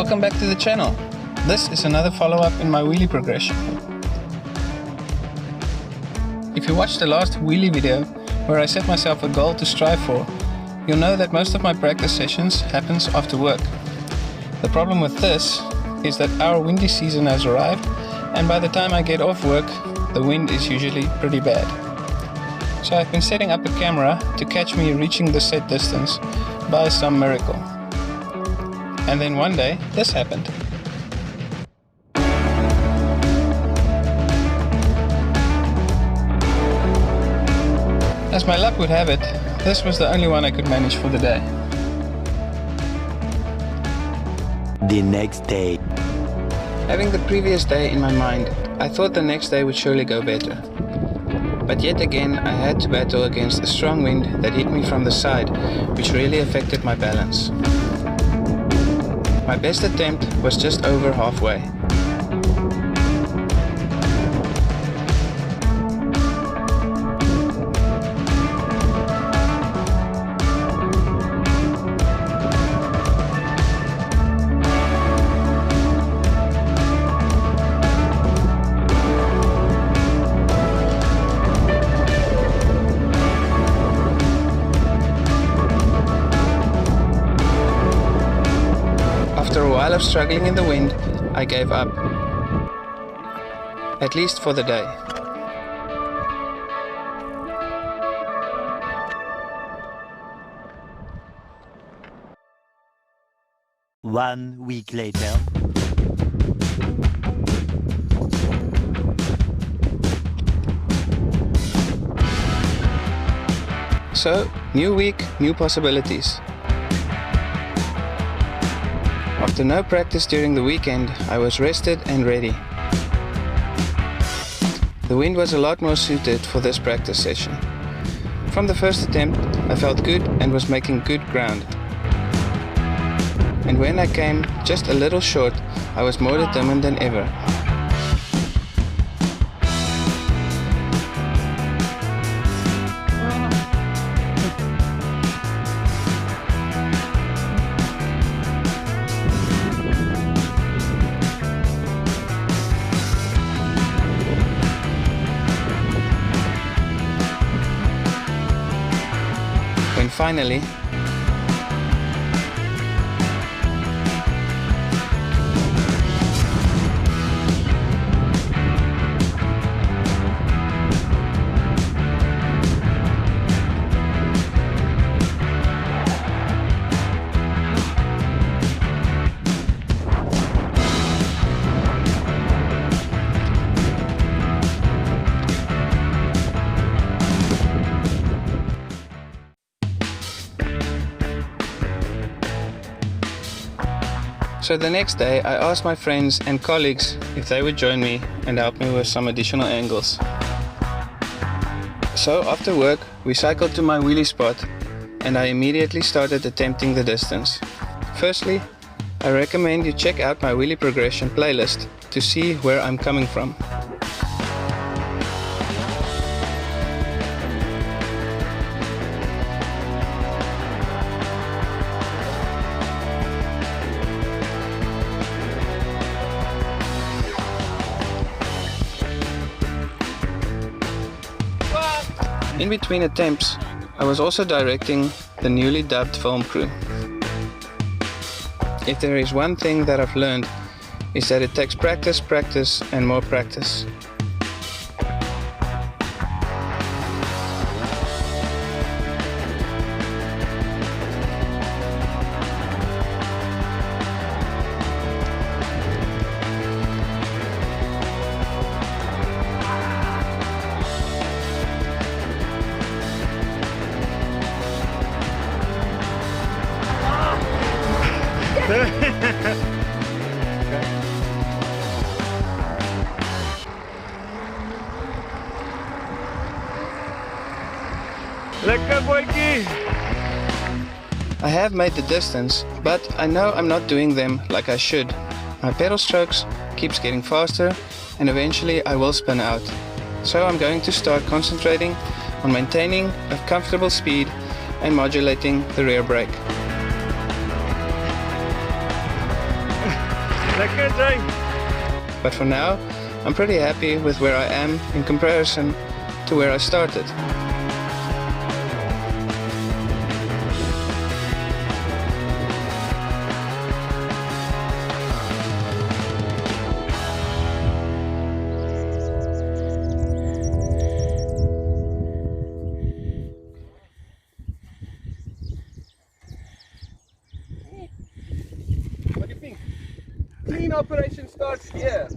Welcome back to the channel. This is another follow-up in my wheelie progression. If you watched the last wheelie video where I set myself a goal to strive for, you'll know that most of my practice sessions happens after work. The problem with this is that our windy season has arrived, and by the time I get off work, the wind is usually pretty bad. So I've been setting up a camera to catch me reaching the set distance by some miracle. And then one day, this happened. As my luck would have it, this was the only one I could manage for the day. The next day. Having the previous day in my mind, I thought the next day would surely go better. But yet again, I had to battle against a strong wind that hit me from the side, which really affected my balance. My best attempt was just over halfway. After a while of struggling in the wind, I gave up. At least for the day. One week later. So, new week, new possibilities. After no practice during the weekend, I was rested and ready. The wind was a lot more suited for this practice session. From the first attempt, I felt good and was making good ground. And when I came just a little short, I was more determined than ever. When finally, so the next day I asked my friends and colleagues if they would join me and help me with some additional angles. So after work we cycled to my wheelie spot and I immediately started attempting the distance. Firstly, I recommend you check out my wheelie progression playlist to see where I'm coming from. In between attempts, I was also directing the newly dubbed film crew. If there is one thing that I've learned, is that it takes practice, practice, and more practice. Lekker boykie! I have made the distance, but I know I'm not doing them like I should. My pedal strokes keeps getting faster and eventually I will spin out. So I'm going to start concentrating on maintaining a comfortable speed and modulating the rear brake. Lekker Jay. But for now, I'm pretty happy with where I am in comparison to where I started. What do you think? Clean operation starts here.